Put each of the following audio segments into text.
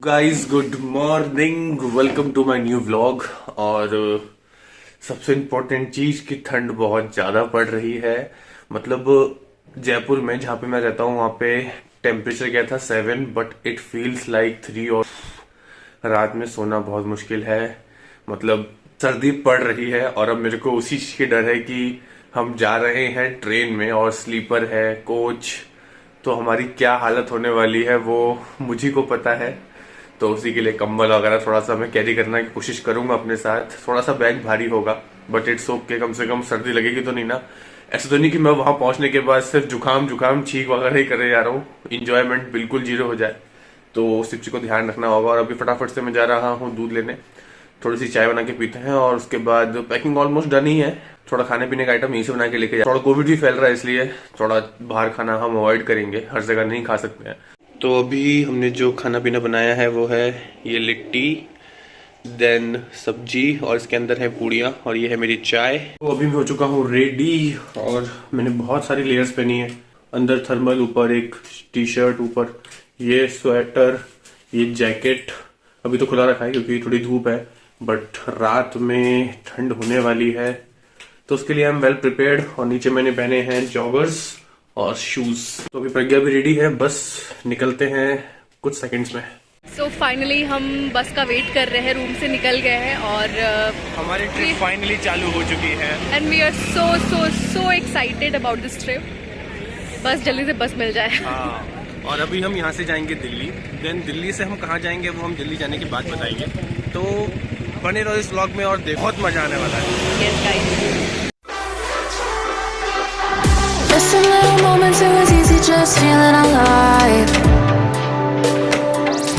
Guys good morning, welcome to my new vlog. और सबसे important चीज कि ठंड बहुत ज्यादा पड़ रही है। मतलब जयपुर में जहाँ पे मैं रहता हूँ वहाँ पे टेम्परेचर गया था 7, बट इट फील्स लाइक 3। और रात में सोना बहुत मुश्किल है। मतलब सर्दी पड़ रही है और अब मेरे को उसी चीज की डर है कि हम जा रहे हैं ट्रेन में और स्लीपर है, कोच, तो हमारी क्या हालत होने वाली है वो मुझी को पता है। तो उसी के लिए कंबल वगैरह थोड़ा सा मैं कैरी करने की कोशिश करूंगा अपने साथ। थोड़ा सा बैग भारी होगा बट इट्स ओके, कम से कम सर्दी लगेगी तो नहीं ना। ऐसा तो नहीं कि मैं वहां पहुंचने के बाद सिर्फ जुकाम छींक वगैरह ही करे जा रहा हूँ, इंजॉयमेंट बिल्कुल जीरो हो जाए। तो उस चीज को ध्यान रखना होगा। और अभी फटाफट से मैं जा रहा हूँ दूध लेने, थोड़ी सी चाय बना के पीते हैं और उसके बाद पैकिंग ऑलमोस्ट डन ही है। थोड़ा खाने पीने का आइटम यहीं से बना के लेके जाए। थोड़ा कोविड भी फैल रहा है इसलिए थोड़ा बाहर खाना हम अवॉइड करेंगे, हर जगह नहीं खा सकते हैं। तो अभी हमने जो खाना पीना बनाया है वो है ये लिट्टी, देन सब्जी और इसके अंदर है पूड़ियाँ और ये है मेरी चाय। तो अभी मैं हो चुका हूँ रेडी और मैंने बहुत सारी लेयर्स पहनी है। अंदर थर्मल, ऊपर एक टी शर्ट, ऊपर ये स्वेटर, ये जैकेट अभी तो खुला रखा है क्योंकि थोड़ी धूप है, बट रात में ठंड होने वाली है तो उसके लिए आई एम वेल प्रिपेयर्ड। और नीचे मैंने पहने हैं जॉगर्स और शूज। तो अभी प्रज्ञा भी रेडी है, बस निकलते हैं कुछ सेकंड्स में। सो फाइनली हम बस का वेट कर रहे हैं, रूम से निकल गए हैं और हमारी ट्रिप फाइनली चालू हो चुकी है and we are so excited about this trip. बस जल्दी से बस मिल जाए। हाँ, और अभी हम यहाँ से जाएंगे दिल्ली, देन दिल्ली से हम कहाँ जाएंगे वो हम दिल्ली जाने के बाद बताएंगे। तो बने रहो इस व्लॉग में और देखो, बहुत मजा आने वाला है। Yes, guys. Just a little moments, it was easy just feeling alive.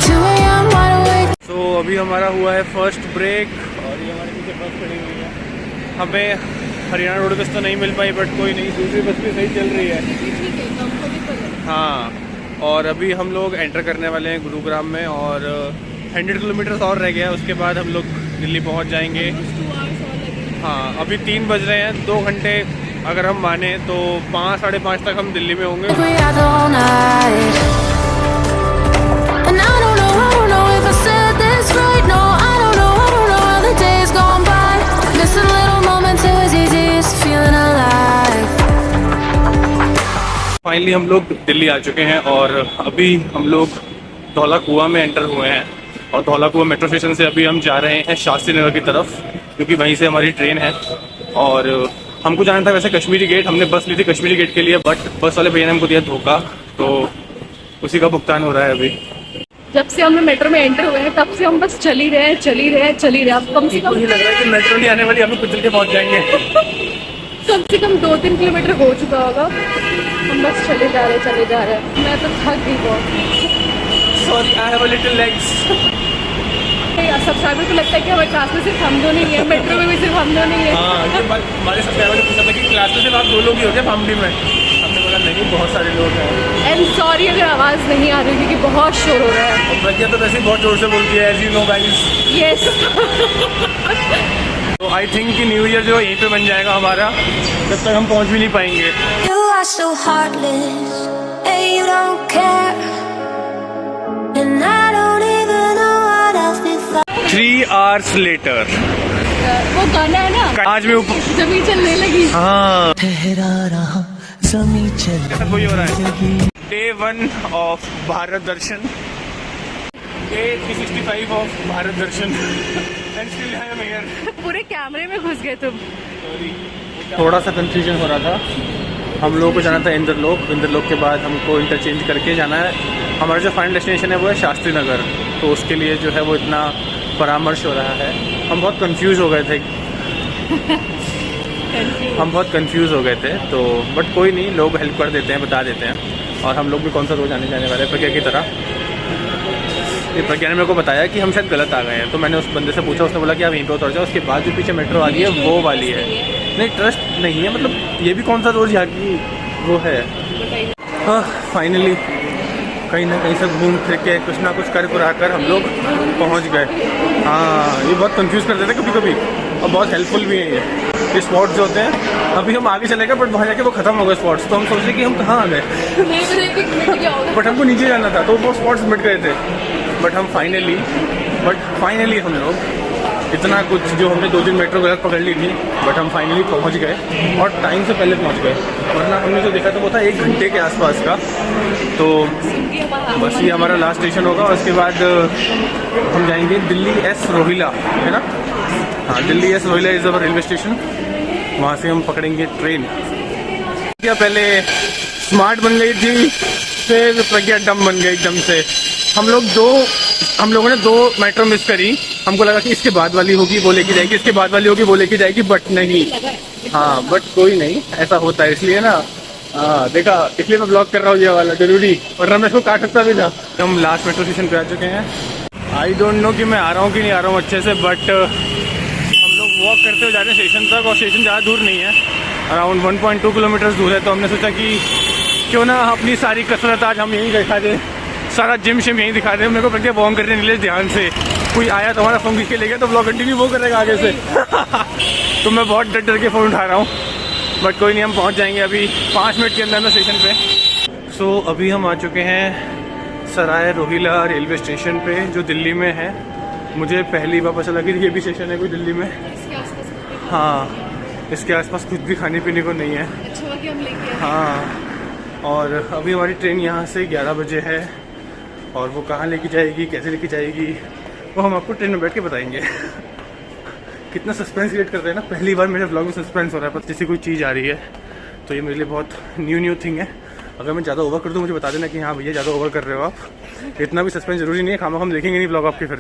2 a.m. wide awake. तो अभी हमारा हुआ है फर्स्ट ब्रेक और ये हमारे पीछे बस खड़ी हुई है। हमें हरियाणा रोड बस तो नहीं मिल पाई, बट कोई नहीं, दूसरी बस भी सही चल रही है। हाँ, और अभी हम लोग एंटर करने वाले हैं गुरुग्राम में और 100 किलोमीटर और रह गया, उसके बाद हम लोग दिल्ली पहुंच जाएंगे। हाँ, अभी 3 बज रहे हैं, 2 घंटे अगर हम माने तो 5, साढ़े 5 तक हम दिल्ली में होंगे। We had the whole night. And I don't know if I said this right. No, I don't know how the days gone by. Missing little moments, it was easy just feeling alive. Finally हम लोग दिल्ली आ चुके हैं और अभी हम लोग धौला कुआं में एंटर हुए हैं। और धौला कुआं मेट्रो स्टेशन से अभी हम जा रहे हैं शास्त्री नगर की तरफ, क्योंकि वहीं से हमारी ट्रेन है। और हमको जाना था वैसे कश्मीरी गेट, हमने बस ली थी कश्मीरी गेट के लिए, बट बस वाले भैया ने हमको दिया धोखा, तो उसी का भुगतान हो रहा है अभी। जब से हमने मेट्रो में एंटर हुए हैं तब से हम बस चल ही रहे हैं। अब कम से कम मुझे लग रहा है कि मेट्रो नहीं आने वाली, हम लोग कुचल के पहुंच जाएंगे। कम से कम 2-3 किलोमीटर हो चुका होगा। हम बस चले जा रहे हैं। मैं तो थक गई बहुत। Sorry, I have a little legs. Subscriber को लगता है कि हमारे क्लास में सिर्फ हम दो नहीं है, मेट्रो में भी सिर्फ हम दो नहीं है। हाँ, हमारे सब्सक्राइबर ने पूछा था कि क्लास में सिर्फ आप 2 लोग ही होते फैमिली में। हमने बोला नहीं, बहुत सारे लोग हैं। एंड सॉरी अगर आवाज़ नहीं आ रही क्योंकि बहुत शोर हो रहा है। और प्रज्ञा तो वैसे ही बहुत जोर से बोलती है, as you know guys. Yes. तो आई थिंक कि न्यू ईयर जो यहीं पे बन जाएगा हमारा, जब तक हम पहुंच भी नहीं पाएंगे। You are so heartless, and you don't care. And I don't even know what else we thought. 3 hours later। वो गाना है ना, आज मैं ऊपर जमीन चलने लगी। हाँ, ठहरा रहा ज़मीं चल वही हो रहा है। Day 1 of Bharat Darshan, Day 365 of Bharat Darshan and still I am here. पूरे कैमरे में घुस गए तुम। थोड़ा सा कंफ्यूजन हो रहा था। हम लोगों को जाना था इंद्रलोक के बाद हमको इंटरचेंज करके जाना है। हमारा जो फाइनल डेस्टिनेशन है वो है शास्त्री नगर, तो उसके लिए जो है वो इतना परामर्श हो रहा है। हम बहुत कंफ्यूज हो गए थे तो बट कोई नहीं, लोग हेल्प कर देते हैं, बता देते हैं। और हम लोग भी कौन सा रोज आने जाने वाले हैं प्रज्ञा की तरह। ये प्रज्ञा ने मेरे को बताया कि हम शायद गलत आ गए हैं, तो मैंने उस बंदे से पूछा, उसने बोला कि आप यहीं पे उतर जाओ, उसके बाद जो पीछे मेट्रो आ रही है वो वाली है। नहीं, ट्रस्ट नहीं है, मतलब ये भी कौन सा रोज यहाँ की वो है। हाँ, फाइनली कहीं ना कहीं से घूम फिर के कुछ ना कुछ कर हम लोग पहुँच गए। हाँ, ये बहुत कंफ्यूज कर देते हैं कभी कभी और बहुत हेल्पफुल भी है ये स्पॉट्स जो होते हैं। अभी हम आगे चले गए बट वहाँ जाके वो खत्म हो गए स्पॉट्स, तो हम सोच रहे कि हम कहाँ आ गए, बट हमको नीचे जाना था तो वो स्पॉट्स मिट गए थे। बट फाइनली हम लोग इतना कुछ जो हमने 2-3 मेट्रो गलत पकड़ ली थी, बट हम फाइनली पहुंच गए और टाइम से पहले पहुंच गए। वरना हमने जो देखा था वो था 1 घंटे के आसपास का। तो बस ये हमारा लास्ट स्टेशन होगा। उसके बाद हम जाएंगे दिल्ली एस रोहिला, है ना? हाँ, Delhi S Rohilla is our railway station. वहाँ से हम पकड़ेंगे ट्रेन। क्या पहले स्मार्ट बन गई थी, फिर प्रज्ञा डम बन गई एकदम से। हम लोगों ने 2 मेट्रो मिस करी। हमको लगा कि इसके बाद वाली होगी वो लेके जाएगी, इसके बाद वाली होगी वो लेके जाएगी, बट नहीं। हाँ, बट कोई नहीं, ऐसा होता है। इसलिए ना, हाँ देखा, इसलिए मैं ब्लॉग कर रहा हूँ ये वाला, जरूरी, वरना मैं इसको काट सकता भी था। हम लास्ट मेट्रो स्टेशन पे आ चुके हैं। आई डोंट नो कि मैं आ रहा हूँ कि नहीं आ रहा हूँ अच्छे से, बट हम लोग वॉक करते हुए जा रहे हैं स्टेशन तक, और स्टेशन ज़्यादा दूर नहीं है, अराउंड 1.2 किलोमीटर दूर है। तो हमने सोचा कि क्यों ना अपनी सारी कसरत आज हम यहीं दिखा दें, सारा जिम शिम यहीं दिखा दें। मेरे को प्रज्ञा वॉक करने निकले ध्यान से, कोई आया तो हमारा फ़ोन खींच के ले गया, तो ब्लॉग कंटिन्यू वो करेगा आगे से। तो मैं बहुत डर के फ़ोन उठा रहा हूँ, बट कोई नहीं, हम पहुँच जाएंगे अभी 5 मिनट के अंदर में स्टेशन पे। सो अभी हम आ चुके हैं सराय रोहिला रेलवे स्टेशन पे, जो दिल्ली में है। मुझे पहली बार पता लगा कि ये भी स्टेशन है कोई दिल्ली में। हाँ, इसके आसपास कुछ भी खाने पीने को नहीं है। अच्छा हुआ कि हम लेके आए। हाँ, और अभी हमारी ट्रेन यहाँ से 11 बजे है, और वो कहाँ लेके जाएगी, कैसे लेके जाएगी, वो हम आपको ट्रेन में बैठ के बताएंगे। कितना सस्पेंस क्रिएट कर रहे हैं ना, पहली बार मेरे ब्लॉग में सस्पेंस हो रहा है। पर जैसे कोई चीज़ आ रही है तो ये मेरे लिए बहुत न्यू थिंग है। अगर मैं ज़्यादा ओवर कर दूँ मुझे बता देना कि हाँ भैया ज़्यादा ओवर कर रहे हो आप। इतना भी सस्पेंस जरूरी नहीं है, खामा हम देखेंगे नहीं ब्लॉग आपके फिर।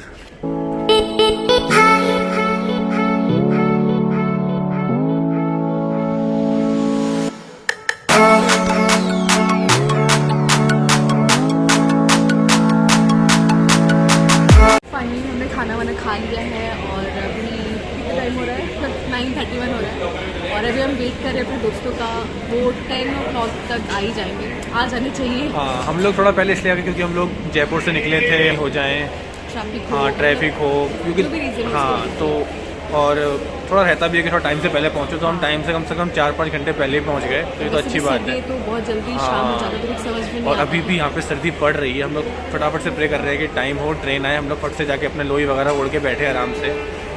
फाइनली हमने खाना वाना खा लिया है, और अभी कितना टाइम हो रहा है? 9:31 हो रहा है, और अभी हम वेट कर रहे हैं अपने दोस्तों का। वो 10 o'clock तक आ ही जाएंगे, आ जाने चाहिए। हाँ, हम लोग थोड़ा पहले इसलिए आ गए क्योंकि हम लोग जयपुर से निकले थे, हो जाए ट्रैफिक हाँ ट्रैफिक हो, क्योंकि जो भी reason हाँ हो। तो और थोड़ा रहता भी है कि थोड़ा टाइम से पहले पहुँचो, तो हम टाइम से कम 4-5 घंटे पहले ही पहुँच गए, तो ये तो अच्छी बात है। तो बहुत जल्दी शाम हो जाता है, तो कुछ समझ में नहीं और आता। अभी भी यहाँ पे सर्दी पड़ रही है। हम लोग फटाफट से प्रे कर रहे हैं कि टाइम हो, ट्रेन आए, हम लोग फट से जाके अपने लोई वगैरह ओढ़ के बैठे आराम से।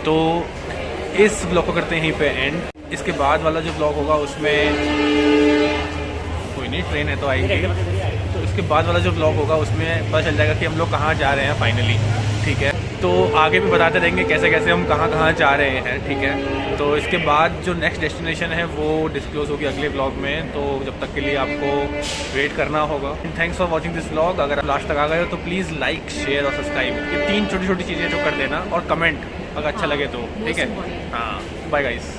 तो इस ब्लॉग को करते हैं यहीं पे एंड। इसके बाद वाला जो ब्लॉग होगा उसमें कोई नहीं, ट्रेन है तो आएगी। तो इसके बाद वाला जो ब्लॉग होगा उसमें पता चल जाएगा कि हम लोग कहाँ जा रहे हैं फाइनली, ठीक है। तो आगे भी बताते रहेंगे कैसे कैसे हम कहाँ जा रहे हैं, ठीक है। तो इसके बाद जो नेक्स्ट डेस्टिनेशन है वो डिस्क्लोज होगी अगले ब्लॉग में, तो जब तक के लिए आपको वेट करना होगा। Thanks for watching this blog. अगर आप लास्ट तक आ गए हो तो प्लीज़ लाइक, शेयर और सब्सक्राइब, ये 3 छोटी छोटी चीज़ें जो कर देना, और कमेंट अगर अच्छा लगे तो, ठीक है। हाँ, बाय गाइस।